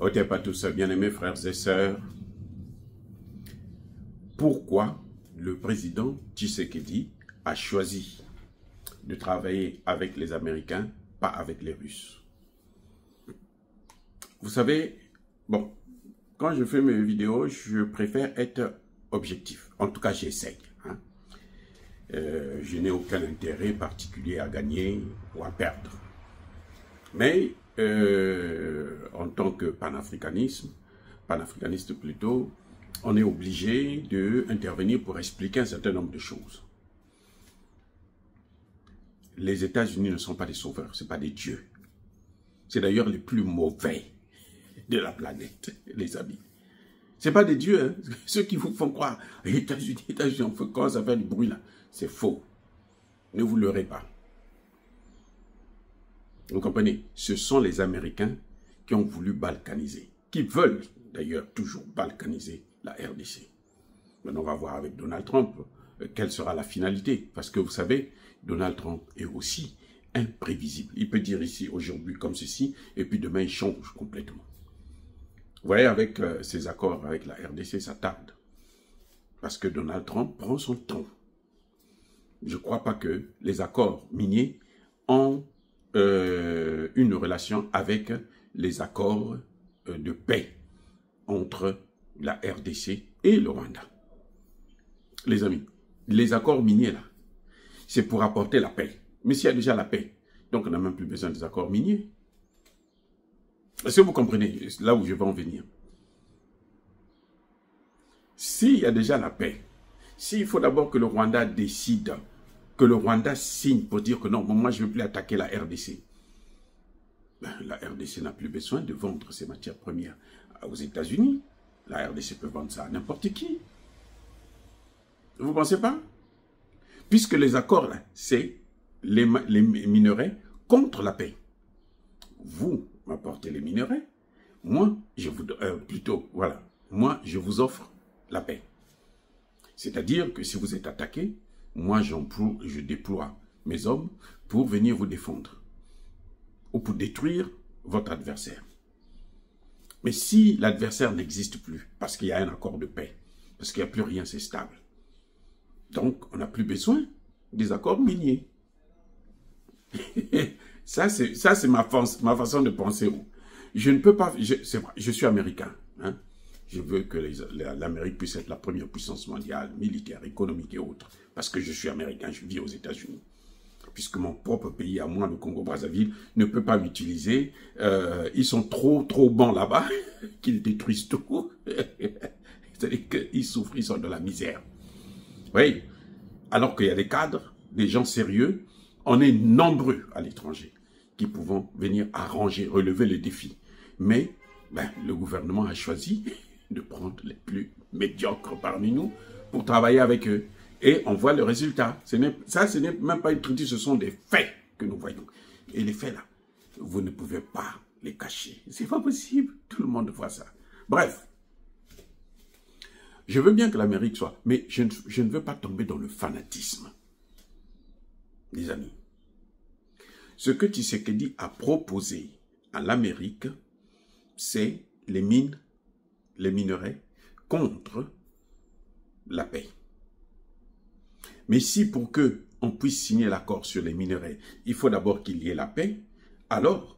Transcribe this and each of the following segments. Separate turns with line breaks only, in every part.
Ok, pas tous, bien-aimés frères et sœurs. Pourquoi le président Tshisekedi a choisi de travailler avec les Américains, pas avec les Russes? Vous savez, bon, quand je fais mes vidéos, je préfère être objectif. En tout cas, j'essaye. Je n'ai aucun intérêt particulier à gagner ou à perdre. Mais en tant que panafricaniste plutôt, on est obligé d'intervenir pour expliquer un certain nombre de choses. Les États-Unis ne sont pas des sauveurs, ce ne sont pas des dieux. C'est d'ailleurs les plus mauvais de la planète, les amis. Ce n'est pas des dieux, hein. Ceux qui vous font croire, États-Unis, on fait quoi, ça fait du bruit là. C'est faux. Ne vous leurrez pas. Vous comprenez? Ce sont les Américains qui ont voulu balkaniser, qui veulent d'ailleurs toujours balkaniser la RDC. Maintenant, on va voir avec Donald Trump quelle sera la finalité. Parce que vous savez, Donald Trump est aussi imprévisible. Il peut dire ici aujourd'hui comme ceci, et puis demain il change complètement. Vous voyez, avec ces accords avec la RDC, ça tarde. Parce que Donald Trump prend son temps. Je ne crois pas que les accords miniers ont une relation avec les accords de paix entre la RDC et le Rwanda. Les amis, les accords miniers là, c'est pour apporter la paix. Mais s'il y a déjà la paix, donc on n'a même plus besoin des accords miniers. Est-ce que vous comprenez là où je vais en venir? S'il y a déjà la paix, s'il faut d'abord que le Rwanda décide, que le Rwanda signe pour dire que non, moi je ne veux plus attaquer la RDC. Ben, la RDC n'a plus besoin de vendre ses matières premières aux États-Unis. La RDC peut vendre ça à n'importe qui. Vous ne pensez pas? Puisque les accords, là, c'est les minerais contre la paix. Vous m'apportez les minerais, moi, je vous moi, je vous offre la paix. C'est-à-dire que si vous êtes attaqué, moi, je déploie mes hommes pour venir vous défendre ou pour détruire votre adversaire. Mais si l'adversaire n'existe plus, parce qu'il y a un accord de paix, parce qu'il n'y a plus rien, c'est stable, donc on n'a plus besoin des accords miniers. Ça, c'est ma façon de penser. Je ne peux pas, je suis américain. Hein? Je veux que l'Amérique puisse être la première puissance mondiale, militaire, économique et autres. Parce que je suis américain, je vis aux États-Unis. Puisque mon propre pays à moi, le Congo-Brazzaville, ne peut pas m'utiliser. Ils sont trop bons là-bas qu'ils détruisent tout. C'est-à-dire qu'ils souffrent, ils sont de la misère. Oui. Alors qu'il y a des cadres, des gens sérieux, on est nombreux à l'étranger qui pouvons venir arranger, relever les défis. Mais le gouvernement a choisi de prendre les plus médiocres parmi nous pour travailler avec eux. Et on voit le résultat. Ce n'est même pas une critique, ce sont des faits que nous voyons. Et les faits là, vous ne pouvez pas les cacher. C'est pas possible. Tout le monde voit ça. Bref. Je veux bien que l'Amérique soit, mais je ne veux pas tomber dans le fanatisme. Les amis. Ce que Tshisekedi a proposé à l'Amérique, c'est les mines, les minerais contre la paix. Mais si pour qu'on puisse signer l'accord sur les minerais, il faut d'abord qu'il y ait la paix, alors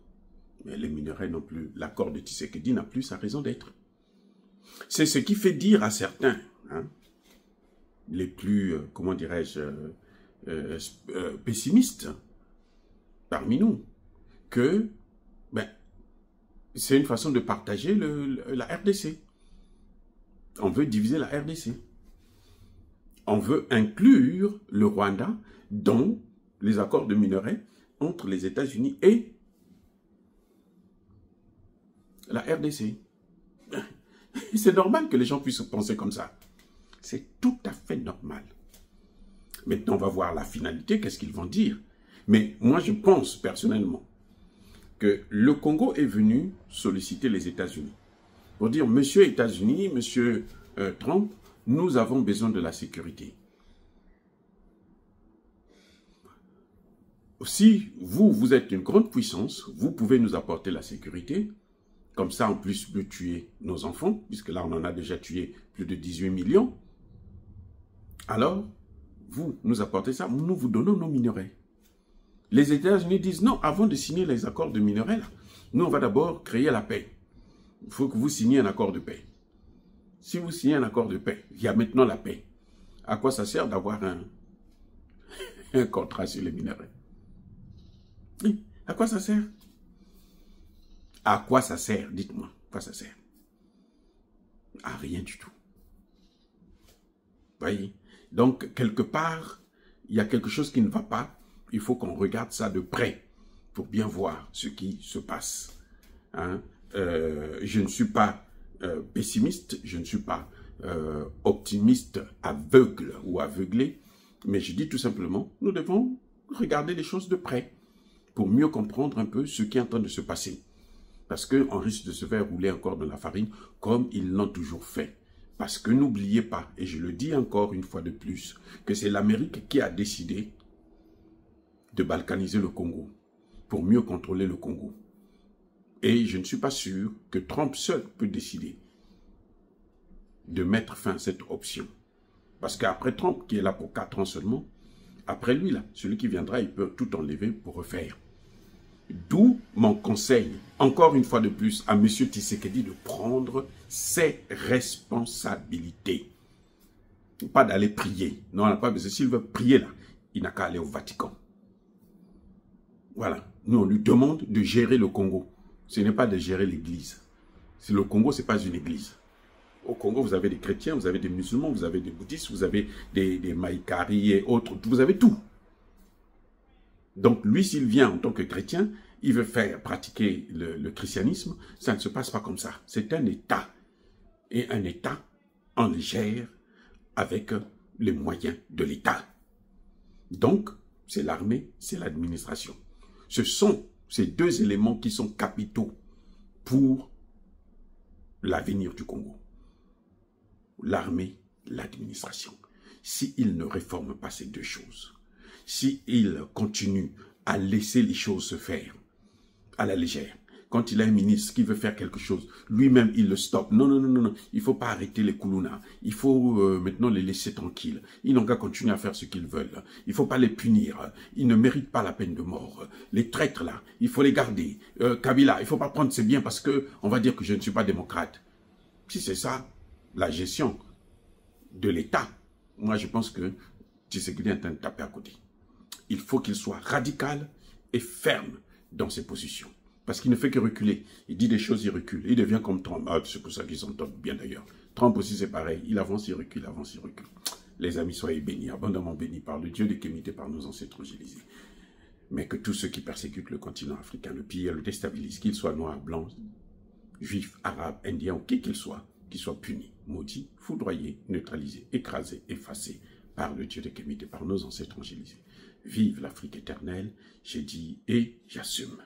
les minerais n'ont plus, l'accord de Tshisekedi n'a plus sa raison d'être. C'est ce qui fait dire à certains, hein, les plus, comment dirais-je, pessimistes parmi nous, que c'est une façon de partager la RDC. On veut diviser la RDC. On veut inclure le Rwanda dans les accords de minerais entre les États-Unis et la RDC. C'est normal que les gens puissent penser comme ça. C'est tout à fait normal. Maintenant, on va voir la finalité, qu'est-ce qu'ils vont dire. Mais moi, je pense personnellement que le Congo est venu solliciter les États-Unis pour dire, monsieur États-Unis, monsieur Trump, nous avons besoin de la sécurité. Si vous êtes une grande puissance, vous pouvez nous apporter la sécurité. comme ça en plus peut tuer nos enfants, puisque là on en a déjà tué plus de 18 millions, alors vous nous apportez ça, nous vous donnons nos minerais. Les États-Unis disent non, avant de signer les accords de minerais, là, nous on va d'abord créer la paix. Il faut que vous signiez un accord de paix. Si vous signez un accord de paix, il y a maintenant la paix. À quoi ça sert d'avoir un contrat sur les minerais? Oui, à quoi ça sert? À quoi ça sert? Dites-moi, à quoi ça sert? À rien du tout. Voyez? Donc, quelque part, il y a quelque chose qui ne va pas. Il faut qu'on regarde ça de près pour bien voir ce qui se passe. Hein? Je ne suis pas pessimiste, je ne suis pas optimiste aveugle ou aveuglé, mais je dis tout simplement, nous devons regarder les choses de près pour mieux comprendre un peu ce qui est en train de se passer. Parce qu'on risque de se faire rouler encore dans la farine comme ils l'ont toujours fait. Parce que n'oubliez pas, et je le dis encore une fois de plus, que c'est l'Amérique qui a décidé de balkaniser le Congo pour mieux contrôler le Congo. Et je ne suis pas sûr que Trump seul peut décider de mettre fin à cette option. Parce qu'après Trump, qui est là pour 4 ans seulement, après lui, là, celui qui viendra, il peut tout enlever pour refaire. D'où mon conseil, encore une fois de plus, à M. Tshisekedi de prendre ses responsabilités. Pas d'aller prier. Non, on n'a pas besoin. S'il veut prier là, il n'a qu'à aller au Vatican. Voilà. Nous, on lui demande de gérer le Congo. Ce n'est pas de gérer l'église. Le Congo, ce n'est pas une église. Au Congo, vous avez des chrétiens, vous avez des musulmans, vous avez des bouddhistes, vous avez des maïkari et autres. Vous avez tout. Donc, lui, s'il vient en tant que chrétien, il veut faire pratiquer le christianisme, ça ne se passe pas comme ça. C'est un État. Et un État en légère avec les moyens de l'État. Donc, c'est l'armée, c'est l'administration. Ce sont ces deux éléments qui sont capitaux pour l'avenir du Congo. L'armée, l'administration. S'ils ne réforment pas ces deux choses, s'ils continuent à laisser les choses se faire à la légère, quand il a un ministre qui veut faire quelque chose, lui-même il le stoppe. Non, non, non, non, non. Il ne faut pas arrêter les Koulouna. Il faut maintenant les laisser tranquilles. Ils n'ont qu'à continuer à faire ce qu'ils veulent. Il ne faut pas les punir. Ils ne méritent pas la peine de mort. Les traîtres là, il faut les garder. Kabila, il ne faut pas prendre ses biens parce qu'on va dire que je ne suis pas démocrate. Si c'est ça, la gestion de l'État, moi je pense que Tshisekedi est en train de taper à côté. Il faut qu'il soit radical et ferme dans ses positions. Parce qu'il ne fait que reculer. Il dit des choses, il recule. Il devient comme Trump. Ah, c'est pour ça qu'ils s'entendent bien d'ailleurs. Trump aussi c'est pareil. Il avance, il recule, avance, il recule. Les amis, soyez bénis, abondamment bénis par le Dieu de Kémité, par nos ancêtres angélisés. Mais que tous ceux qui persécutent le continent africain, le pillent, le déstabilisent, qu'ils soient noirs, blancs, juifs, arabes, indiens ou qui qu'ils soient punis, maudits, foudroyés, neutralisés, écrasés, effacés par le Dieu de Kémité, par nos ancêtres angélisés. Vive l'Afrique éternelle, j'ai dit et j'assume.